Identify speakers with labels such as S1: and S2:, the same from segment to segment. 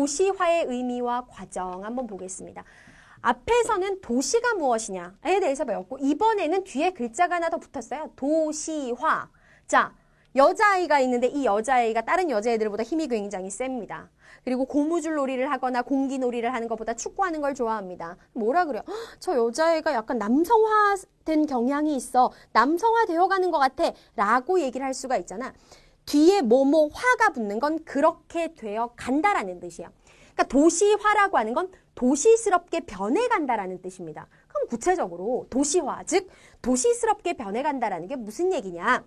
S1: 도시화의 의미와 과정 한번 보겠습니다. 앞에서는 도시가 무엇이냐에 대해서 배웠고 이번에는 뒤에 글자가 하나 더 붙었어요. 도시화. 자, 여자아이가 있는데 이 여자아이가 다른 여자애들보다 힘이 굉장히 셉니다. 그리고 고무줄 놀이를 하거나 공기 놀이를 하는 것보다 축구하는 걸 좋아합니다. 뭐라 그래요? 저 여자애가 약간 남성화된 경향이 있어. 남성화되어 가는 것 같아. 라고 얘기를 할 수가 있잖아. 뒤에 뭐뭐 화가 붙는 건 그렇게 되어 간다라는 뜻이에요. 그러니까 도시화라고 하는 건 도시스럽게 변해간다라는 뜻입니다. 그럼 구체적으로 도시화, 즉 도시스럽게 변해간다라는 게 무슨 얘기냐?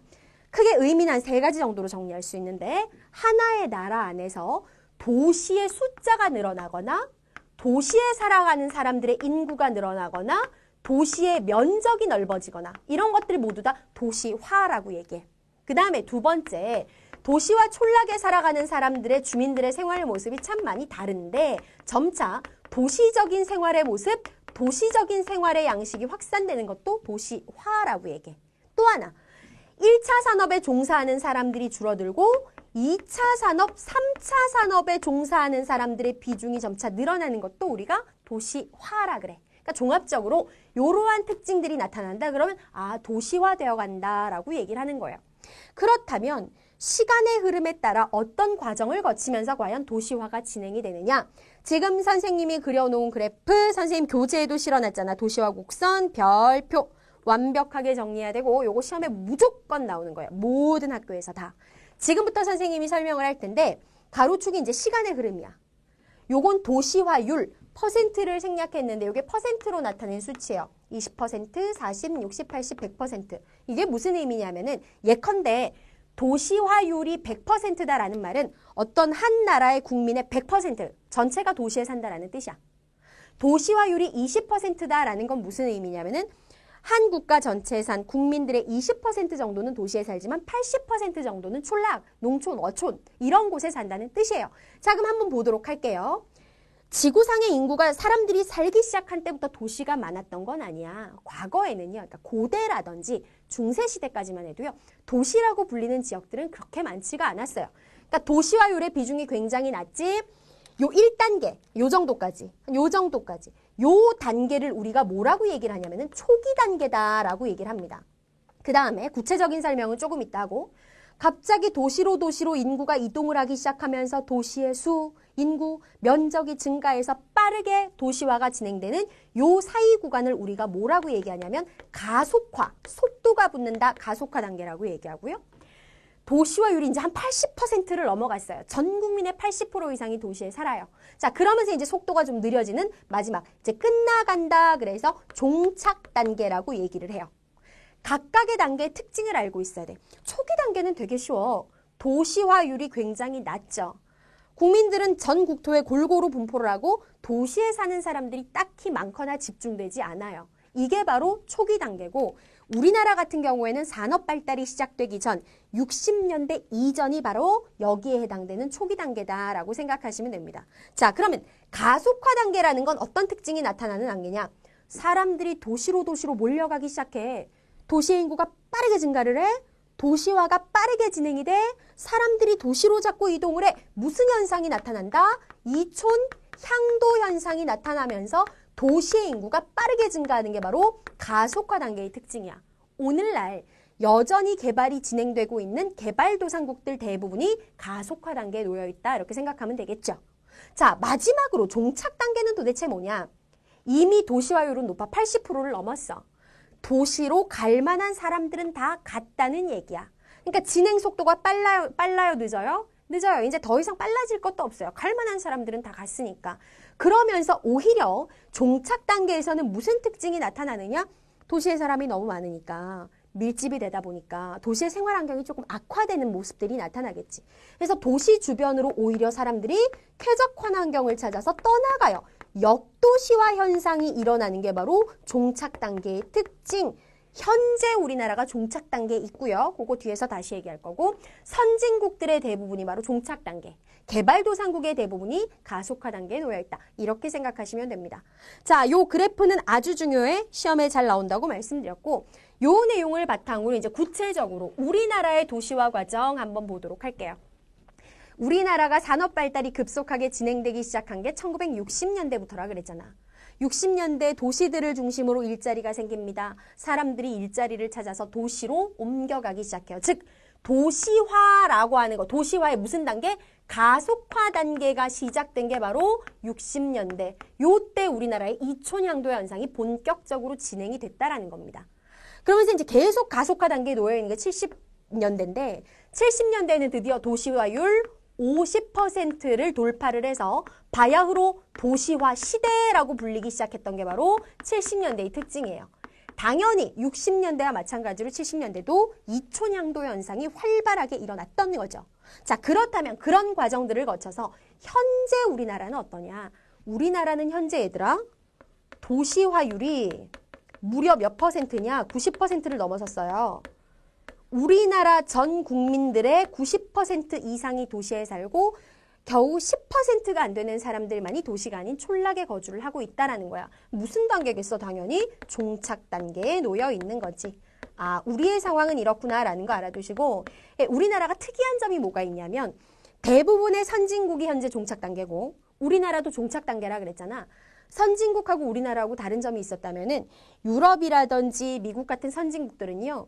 S1: 크게 의미는 한 3가지 정도로 정리할 수 있는데 하나의 나라 안에서 도시의 숫자가 늘어나거나 도시에 살아가는 사람들의 인구가 늘어나거나 도시의 면적이 넓어지거나 이런 것들 모두 다 도시화라고 얘기해. 그 다음에 2번째, 도시와 촌락에 살아가는 사람들의 주민들의 생활 모습이 참 많이 다른데 점차 도시적인 생활의 모습, 도시적인 생활의 양식이 확산되는 것도 도시화라고 얘기해. 또 하나, 1차 산업에 종사하는 사람들이 줄어들고 2차 산업, 3차 산업에 종사하는 사람들의 비중이 점차 늘어나는 것도 우리가 도시화라 그래. 그러니까 종합적으로 이러한 특징들이 나타난다 그러면 도시화되어 간다라고 얘기를 하는 거예요. 그렇다면 시간의 흐름에 따라 어떤 과정을 거치면서 과연 도시화가 진행이 되느냐? 지금 선생님이 그려놓은 그래프, 선생님 교재에도 실어놨잖아. 도시화 곡선, 별표. 완벽하게 정리해야 되고 요거 시험에 무조건 나오는 거예요. 모든 학교에서 다. 지금부터 선생님이 설명을 할 텐데 가로축이 이제 시간의 흐름이야. 요건 도시화율, 퍼센트를 생략했는데 이게 퍼센트로 나타낸 수치예요. 20%, 40, 60, 80, 100%. 이게 무슨 의미냐면은 예컨대 도시화율이 100%다라는 말은 어떤 한 나라의 국민의 100% 전체가 도시에 산다라는 뜻이야. 도시화율이 20%다라는 건 무슨 의미냐면은 한 국가 전체에 산 국민들의 20% 정도는 도시에 살지만 80% 정도는 촌락, 농촌, 어촌 이런 곳에 산다는 뜻이에요. 자, 그럼 한번 보도록 할게요. 지구상의 인구가 사람들이 살기 시작한 때부터 도시가 많았던 건 아니야. 과거에는요, 그러니까 고대라든지 중세시대까지만 해도요, 도시라고 불리는 지역들은 그렇게 많지가 않았어요. 그러니까 도시화율의 비중이 굉장히 낮지. 요 1단계, 요 정도까지. 요 단계를 우리가 뭐라고 얘기를 하냐면은 초기 단계다라고 얘기를 합니다. 그 다음에 구체적인 설명은 조금 있다 하고 갑자기 도시로 인구가 이동을 하기 시작하면서 도시의 수, 인구, 면적이 증가해서 빠르게 도시화가 진행되는 요 사이 구간을 우리가 뭐라고 얘기하냐면 가속화, 속도가 붙는다, 가속화 단계라고 얘기하고요. 도시화율이 이제 한 80%를 넘어갔어요. 전 국민의 80% 이상이 도시에 살아요. 자, 그러면서 이제 속도가 좀 느려지는 마지막, 이제 끝나간다. 그래서 종착 단계라고 얘기를 해요. 각각의 단계의 특징을 알고 있어야 돼. 초기 단계는 되게 쉬워. 도시화율이 굉장히 낮죠. 국민들은 전 국토에 골고루 분포를 하고 도시에 사는 사람들이 딱히 많거나 집중되지 않아요. 이게 바로 초기 단계고 우리나라 같은 경우에는 산업 발달이 시작되기 전 60년대 이전이 바로 여기에 해당되는 초기 단계다라고 생각하시면 됩니다. 자, 그러면 가속화 단계라는 건 어떤 특징이 나타나는 단계냐? 사람들이 도시로 몰려가기 시작해. 도시의 인구가 빠르게 증가를 해. 도시화가 빠르게 진행이 돼. 사람들이 도시로 자꾸 이동을 해. 무슨 현상이 나타난다? 이촌 향도 현상이 나타나면서 도시의 인구가 빠르게 증가하는 게 바로 가속화 단계의 특징이야. 오늘날 여전히 개발이 진행되고 있는 개발도상국들 대부분이 가속화 단계에 놓여 있다. 이렇게 생각하면 되겠죠. 자, 마지막으로 종착 단계는 도대체 뭐냐? 이미 도시화율은 높아 80%를 넘었어. 도시로 갈 만한 사람들은 다 갔다는 얘기야. 그러니까 진행 속도가 빨라요, 늦어요? 늦어요. 이제 더 이상 빨라질 것도 없어요. 갈 만한 사람들은 다 갔으니까. 그러면서 오히려 종착 단계에서는 무슨 특징이 나타나느냐? 도시에 사람이 너무 많으니까 밀집이 되다 보니까 도시의 생활 환경이 조금 악화되는 모습들이 나타나겠지. 그래서 도시 주변으로 오히려 사람들이 쾌적한 환경을 찾아서 떠나가요. 역도시화 현상이 일어나는 게 바로 종착 단계의 특징. 현재 우리나라가 종착 단계에 있고요. 그거 뒤에서 다시 얘기할 거고 선진국들의 대부분이 바로 종착 단계. 개발도상국의 대부분이 가속화 단계에 놓여 있다. 이렇게 생각하시면 됩니다. 자, 요 그래프는 아주 중요해. 시험에 잘 나온다고 말씀드렸고 요 내용을 바탕으로 이제 구체적으로 우리나라의 도시화 과정 한번 보도록 할게요. 우리나라가 산업 발달이 급속하게 진행되기 시작한 게 1960년대부터라 그랬잖아. 60년대 도시들을 중심으로 일자리가 생깁니다. 사람들이 일자리를 찾아서 도시로 옮겨가기 시작해요. 즉 도시화라고 하는 거, 도시화의 무슨 단계? 가속화 단계가 시작된 게 바로 60년대. 요때 우리나라의 이촌향도 현상이 본격적으로 진행이 됐다라는 겁니다. 그러면서 이제 계속 가속화 단계에 놓여 있는 게 70년대인데 70년대에는 드디어 도시화율 50%를 돌파를 해서 바야흐로 도시화 시대라고 불리기 시작했던 게 바로 70년대의 특징이에요. 당연히 60년대와 마찬가지로 70년대도 이촌향도 현상이 활발하게 일어났던 거죠. 자, 그렇다면 그런 과정들을 거쳐서 현재 우리나라는 어떠냐? 우리나라는 현재 얘들아 도시화율이 무려 몇 %냐? 90%를 넘어섰어요. 우리나라 전 국민들의 90% 이상이 도시에 살고 겨우 10%가 안 되는 사람들만이 도시가 아닌 촌락에 거주를 하고 있다라는 거야. 무슨 단계겠어? 당연히 종착 단계에 놓여 있는 거지. 아, 우리의 상황은 이렇구나라는 거 알아두시고 우리나라가 특이한 점이 뭐가 있냐면 대부분의 선진국이 현재 종착 단계고 우리나라도 종착 단계라 그랬잖아. 선진국하고 우리나라하고 다른 점이 있었다면은 유럽이라든지 미국 같은 선진국들은요.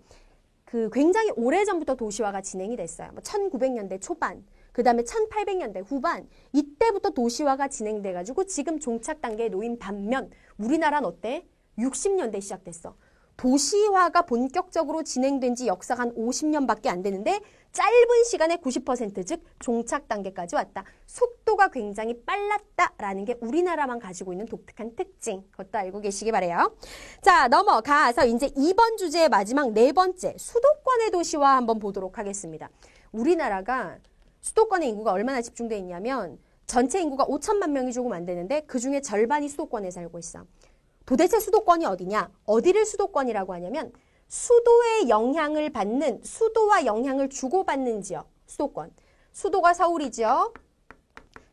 S1: 굉장히 오래전부터 도시화가 진행이 됐어요. 1900년대 초반, 그 다음에 1800년대 후반 이때부터 도시화가 진행돼가지고 지금 종착 단계에 놓인 반면 우리나라는 어때? 60년대 시작됐어. 도시화가 본격적으로 진행된 지 역사가 한 50년밖에 안 되는데 짧은 시간에 90% 즉 종착 단계까지 왔다. 속도가 굉장히 빨랐다라는 게 우리나라만 가지고 있는 독특한 특징. 그것도 알고 계시기 바래요. 자, 넘어가서 이제 이번 주제의 마지막 네 번째 수도권의 도시화 한번 보도록 하겠습니다. 우리나라가 수도권의 인구가 얼마나 집중되어 있냐면 전체 인구가 5천만 명이 조금 안 되는데 그중에 절반이 수도권에 살고 있어. 도대체 수도권이 어디냐? 어디를 수도권이라고 하냐면 수도의 영향을 받는, 수도와 영향을 주고받는 지역, 수도권. 수도가 서울이죠.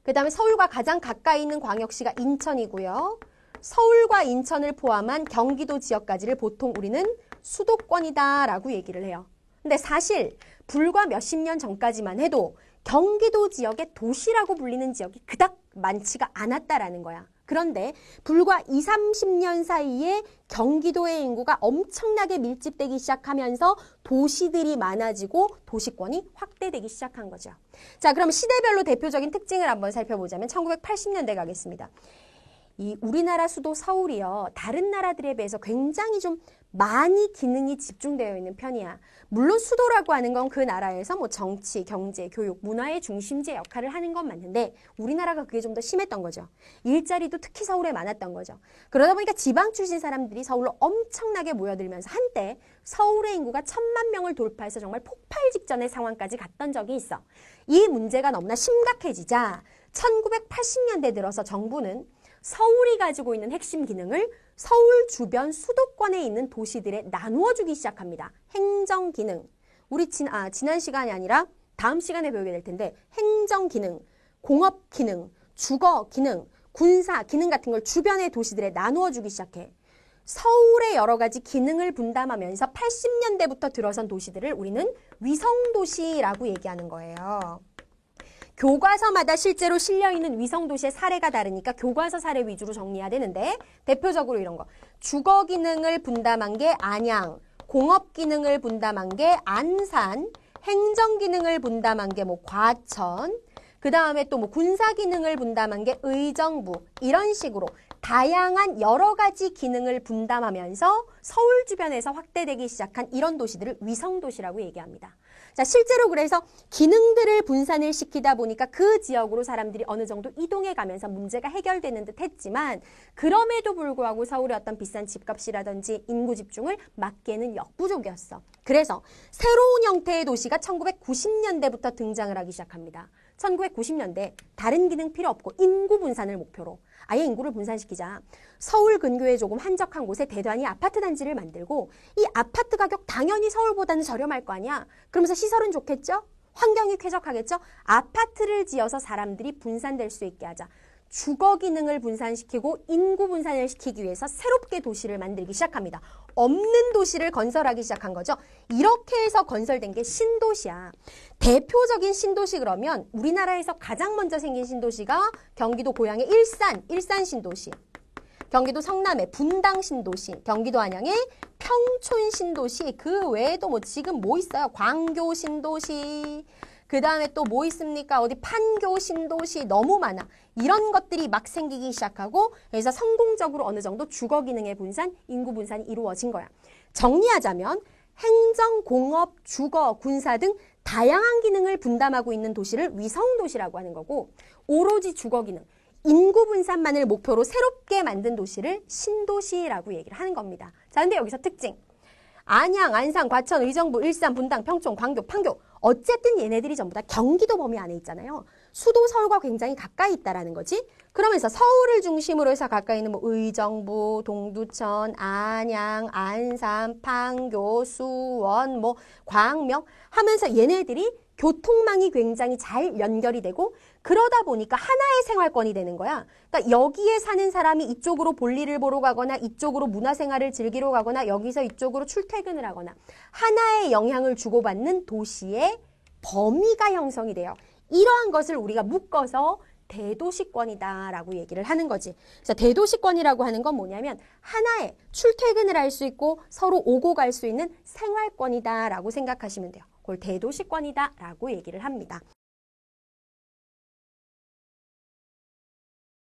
S1: 그 다음에 서울과 가장 가까이 있는 광역시가 인천이고요. 서울과 인천을 포함한 경기도 지역까지를 보통 우리는 수도권이다라고 얘기를 해요. 근데 사실 불과 몇십 년 전까지만 해도 경기도 지역의 도시라고 불리는 지역이 그닥 많지가 않았다라는 거야. 그런데 불과 20, 30년 사이에 경기도의 인구가 엄청나게 밀집되기 시작하면서 도시들이 많아지고 도시권이 확대되기 시작한 거죠. 자, 그럼 시대별로 대표적인 특징을 한번 살펴보자면 1980년대 가겠습니다. 이 우리나라 수도 서울이요. 다른 나라들에 비해서 굉장히 좀 많이 기능이 집중되어 있는 편이야. 물론 수도라고 하는 건 그 나라에서 뭐 정치, 경제, 교육, 문화의 중심지의 역할을 하는 건 맞는데 우리나라가 그게 좀 더 심했던 거죠. 일자리도 특히 서울에 많았던 거죠. 그러다 보니까 지방 출신 사람들이 서울로 엄청나게 모여들면서 한때 서울의 인구가 1000만 명을 돌파해서 정말 폭발 직전의 상황까지 갔던 적이 있어. 이 문제가 너무나 심각해지자 1980년대 들어서 정부는 서울이 가지고 있는 핵심 기능을 서울 주변 수도권에 있는 도시들에 나누어 주기 시작합니다. 행정 기능. 우리 지난 시간이 아니라 다음 시간에 배우게 될 텐데 행정 기능, 공업 기능, 주거 기능, 군사 기능 같은 걸 주변의 도시들에 나누어 주기 시작해. 서울의 여러 가지 기능을 분담하면서 80년대부터 들어선 도시들을 우리는 위성도시라고 얘기하는 거예요. 교과서마다 실제로 실려있는 위성도시의 사례가 다르니까 교과서 사례 위주로 정리해야 되는데 대표적으로 이런 거. 주거 기능을 분담한 게 안양, 공업 기능을 분담한 게 안산, 행정 기능을 분담한 게 뭐 과천, 그 다음에 또 뭐 군사 기능을 분담한 게 의정부 이런 식으로 다양한 여러 가지 기능을 분담하면서 서울 주변에서 확대되기 시작한 이런 도시들을 위성도시라고 얘기합니다. 자, 실제로 그래서 기능들을 분산을 시키다 보니까 그 지역으로 사람들이 어느 정도 이동해 가면서 문제가 해결되는 듯 했지만 그럼에도 불구하고 서울의 어떤 비싼 집값이라든지 인구 집중을 막기에는 역부족이었어. 그래서 새로운 형태의 도시가 1990년대부터 등장을 하기 시작합니다. 1990년대 다른 기능 필요 없고 인구 분산을 목표로 아예 인구를 분산시키자. 서울 근교에 조금 한적한 곳에 대단히 아파트 단지를 만들고 이 아파트 가격 당연히 서울보다는 저렴할 거 아니야. 그러면서 시설은 좋겠죠? 환경이 쾌적하겠죠? 아파트를 지어서 사람들이 분산될 수 있게 하자. 주거 기능을 분산시키고 인구 분산을 시키기 위해서 새롭게 도시를 만들기 시작합니다. 없는 도시를 건설하기 시작한 거죠. 이렇게 해서 건설된 게 신도시야. 대표적인 신도시 그러면 우리나라에서 가장 먼저 생긴 신도시가 경기도 고양의 일산 신도시. 경기도 성남의 분당 신도시, 경기도 안양의 평촌 신도시, 그 외에도 뭐 지금 뭐 있어요? 광교 신도시, 그 다음에 또 뭐 있습니까? 어디 판교 신도시 너무 많아. 이런 것들이 막 생기기 시작하고 그래서 성공적으로 어느 정도 주거 기능의 분산, 인구 분산이 이루어진 거야. 정리하자면 행정, 공업, 주거, 군사 등 다양한 기능을 분담하고 있는 도시를 위성도시라고 하는 거고 오로지 주거 기능, 인구 분산만을 목표로 새롭게 만든 도시를 신도시라고 얘기를 하는 겁니다. 자, 근데 여기서 특징. 안양, 안산, 과천, 의정부, 일산, 분당, 평촌, 광교, 판교. 어쨌든 얘네들이 전부 다 경기도 범위 안에 있잖아요. 수도 서울과 굉장히 가까이 있다라는 거지. 그러면서 서울을 중심으로 해서 가까이 있는 뭐 의정부, 동두천, 안양, 안산, 판교, 수원, 뭐 광명 하면서 얘네들이 교통망이 굉장히 잘 연결이 되고 그러다 보니까 하나의 생활권이 되는 거야. 그러니까 여기에 사는 사람이 이쪽으로 볼일을 보러 가거나 이쪽으로 문화생활을 즐기러 가거나 여기서 이쪽으로 출퇴근을 하거나 하나의 영향을 주고받는 도시의 범위가 형성이 돼요. 이러한 것을 우리가 묶어서 대도시권이다라고 얘기를 하는 거지. 그래서 대도시권이라고 하는 건 뭐냐면 하나의 출퇴근을 할 수 있고 서로 오고 갈 수 있는 생활권이다라고 생각하시면 돼요. 그걸 대도시권이다라고 얘기를 합니다.